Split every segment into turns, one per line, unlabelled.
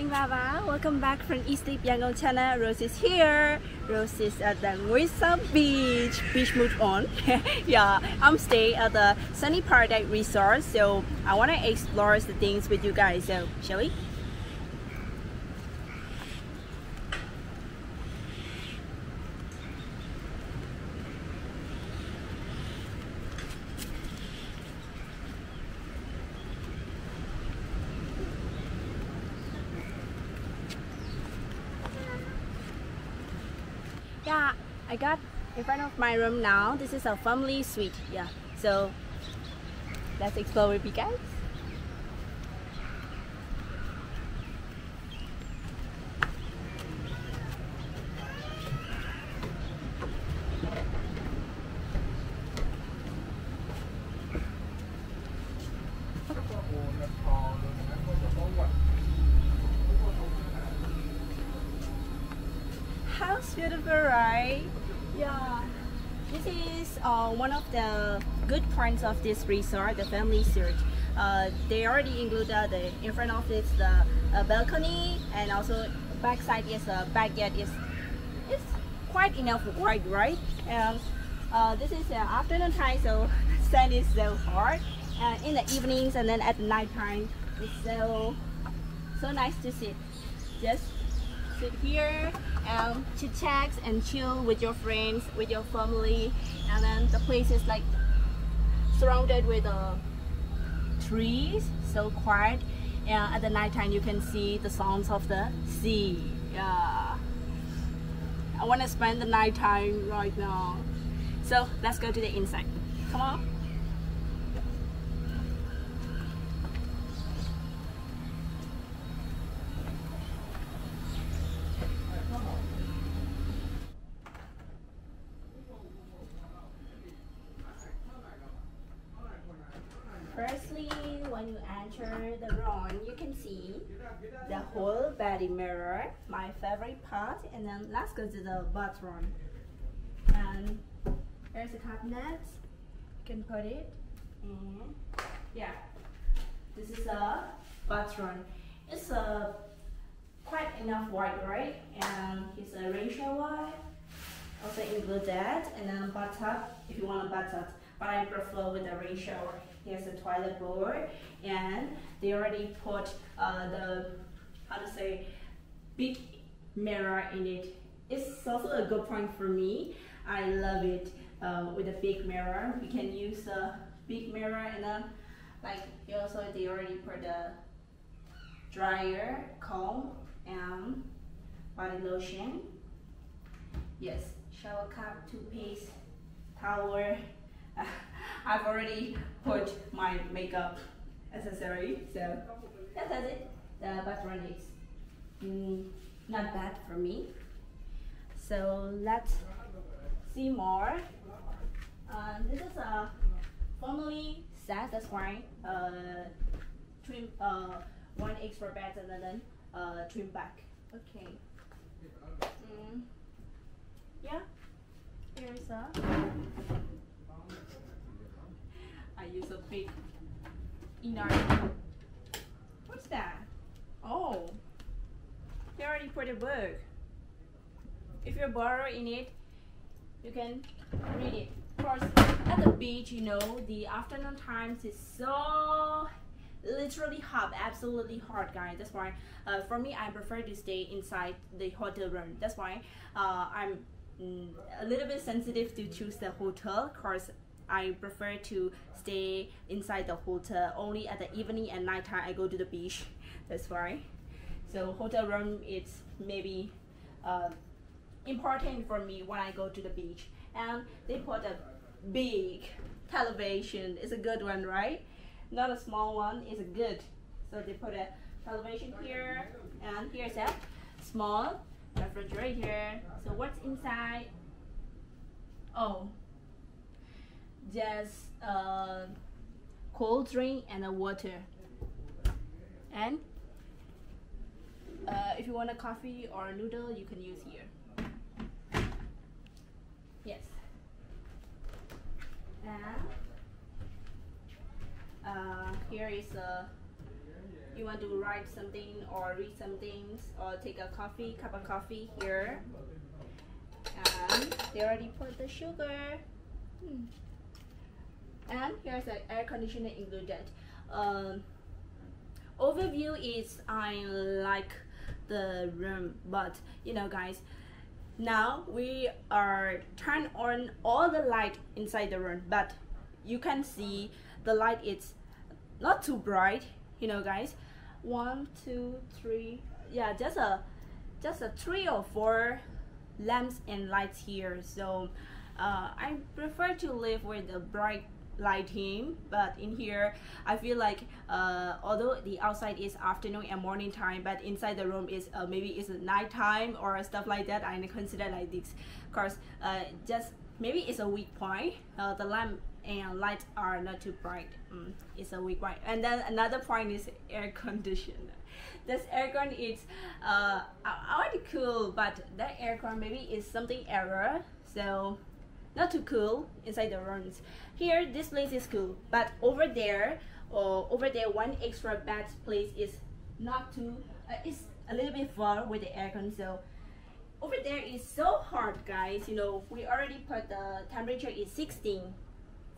Lava, welcome back from EatSleepYangon channel. Rose is here. Rose is at the Ngwe Saung Beach. Beach mood on. Yeah, I'm staying at the Sunny Paradise Resort, so I want to explore the things with you guys. So, shall we? Yeah, I got in front of my room now. This is a family suite. Yeah, so let's explore with you guys. House beautiful, right? Yeah, this is one of the good points of this resort, the family suite. They already included in front of it the balcony, and also backside is a backyard. It's quite enough wide, right? And this is afternoon time, so the sun is so hot. In the evenings and then at night time, it's so nice to sit. Just sit here and chit chat and chill with your friends, with your family, and then the place is like surrounded with trees, so quiet. And at the night time you can see the sounds of the sea. Yeah, I want to spend the night time right now, so let's go to the inside. Come on. Firstly, when you enter the room, you can see the whole body mirror, my favorite part, and then let's go to the bathroom. And there's a cabinet, you can put it, and yeah, this is a bathroom. It's quite enough wide, right? And it's a rain shower, also include that, and then bathtub if you want a bathtub, but I prefer with the rain shower. Here's a toilet bowl, and they already put the big mirror in it. It's also a good point for me. I love it with a big mirror. We can use a big mirror, and then like here also they already put the dryer, comb, and body lotion. Yes, shower cap, toothpaste, towel. I've already put my makeup accessory, so that's it. The bathroom is not bad for me. So let's see more. This is a family set. That's why trim one extra bed and then trim back. Okay. Yeah. Here's a. I use a big inner. What's that? Oh, they already put a book. If you borrow in it, you can read it. Of course, at the beach, you know, the afternoon times is so literally hot, absolutely hot, guys. That's why, for me, I prefer to stay inside the hotel room. That's why I'm a little bit sensitive to choose the hotel, cause I prefer to stay inside the hotel. Only at the evening and nighttime I go to the beach. That's why. So hotel room is maybe important for me when I go to the beach. And they put a big television. It's a good one, right? Not a small one. It's a good. So they put a television here, and here's a small refrigerator. So what's inside? Oh, just cold drink and a water, and if you want a coffee or a noodle, you can use here. Yes. And here is a you want to write something or read something or take a cup of coffee here. And they already put the sugar. And here's the air conditioner included. Overview is I like the room, but you know guys, now we are turn on all the light inside the room, but you can see the light is not too bright, you know guys. 1 2 3, yeah, just a 3 or 4 lamps and lights here. So I prefer to live with the bright lighting, but in here I feel like although the outside is afternoon and morning time, but inside the room is maybe it's night time or stuff like that. I consider like this because just maybe it's a weak point. The lamp and lights are not too bright. It's a weak point. And then another point is air conditioner. This aircon is already cool, but that aircon maybe is something error, so not too cool inside the rooms. Here this place is cool, but over there one extra bed place is not too it's a little bit far with the aircon. So over there is so hard, guys. You know, we already put the temperature is 16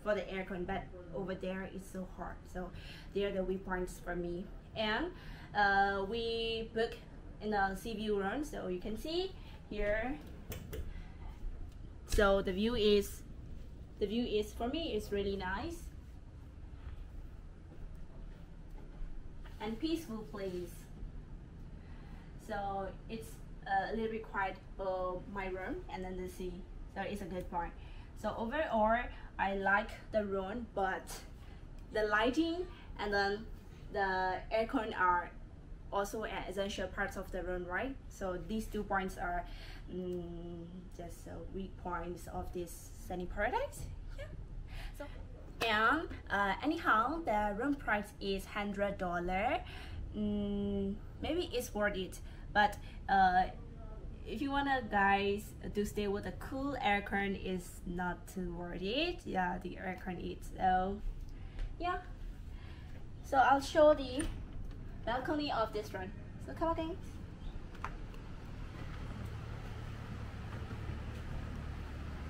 for the aircon, but over there is so hard. So they are the weak points for me. And we book in a sea view room, so you can see here. So the view is for me is really nice and peaceful place. So it's a little bit quiet for my room and then the sea, so it's a good point. So overall I like the room, but the lighting and then the aircon are also an essential parts of the room, right? So these 2 points are just weak points of this sunny paradise. Yeah. So and anyhow, the room price is $100. Maybe it's worth it, but if you wanna guys to stay with a cool aircon, is not too worth it. Yeah, the aircon is so yeah. So I'll show the balcony of this room. So come on guys.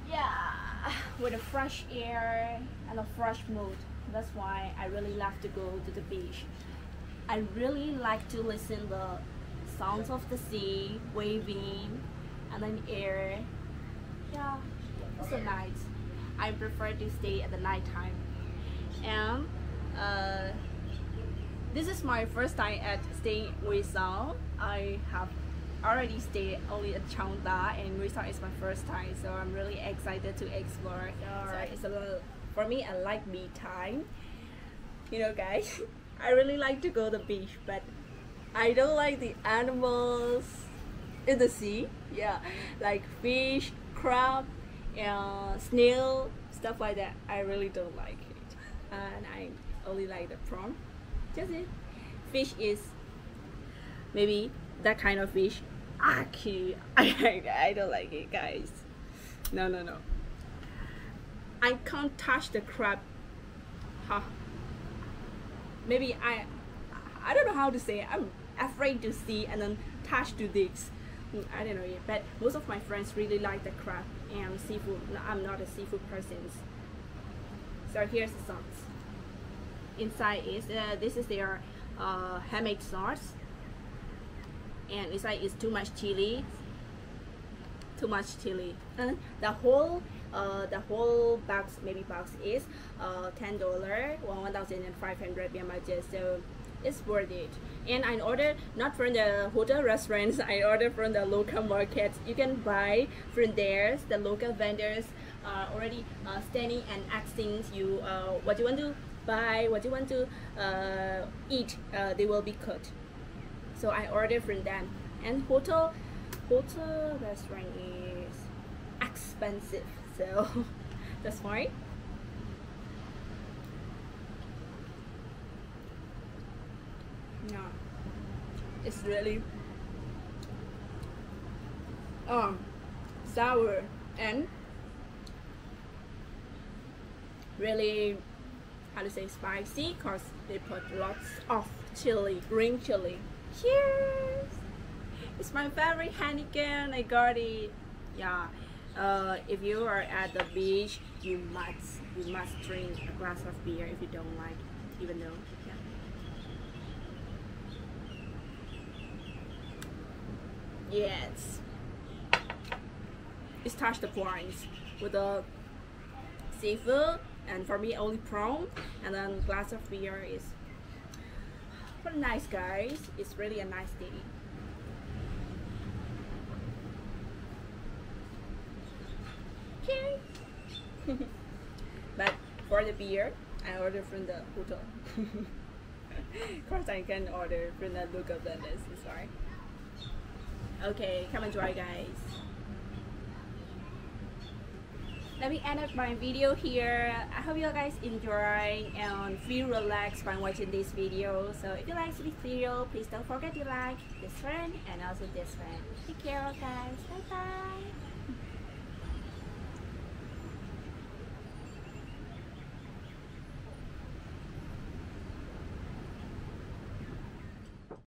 Yeah, with a fresh air and a fresh mood. That's why I really love to go to the beach. I really like to listen the sounds of the sea, waving, and then air. Yeah, it's so nice. I prefer to stay at the night time. And this is my first time at staying in Ngwe Saung. I have already stayed only at Changda, and Ngwe Saung is my first time, so I'm really excited to explore. So it's a little, for me, I like me time. You know guys, I really like to go to the beach, but I don't like the animals in the sea. Yeah, like fish, crab, and snail, stuff like that. I really don't like it, and I only like the prawn. Just it. Fish is maybe that kind of fish. Aki, I don't like it, guys. No. I can't touch the crab. Huh. Maybe I don't know how to say it. I'm afraid to see and then touch to this. I don't know yet, but most of my friends really like the crab and seafood. I'm not a seafood person. So here's the sauce. Inside is this is their handmade sauce, and inside is too much chili. And the whole box, maybe box is $10, 1,500 Myanmar. So it's worth it. And I ordered not from the hotel restaurants. I ordered from the local markets. You can buy from there. The local vendors are already standing and asking you what you want to buy, what you want to eat. They will be cooked. So I ordered from them. And hotel restaurant is expensive, so that's fine. Yeah, it's really sour and really, how to say, spicy, because they put lots of chili, green chili. Cheers! It's my favorite Heineken. I got it. Yeah. If you are at the beach, you must drink a glass of beer if you don't like, even though. Yeah. Yes. It's touched the points with the seafood, and for me only prawn, and then glass of beer is pretty nice, guys. It's really a nice day. Okay. But for the beer, I ordered from the hotel. Of course, I can order from the local vendors. I'm sorry. Okay, come enjoy, guys. Let me end up my video here. I hope you guys enjoy and feel relaxed by watching this video. So if you like this video, please don't forget to like this one and also this one. Take care, guys. Bye bye.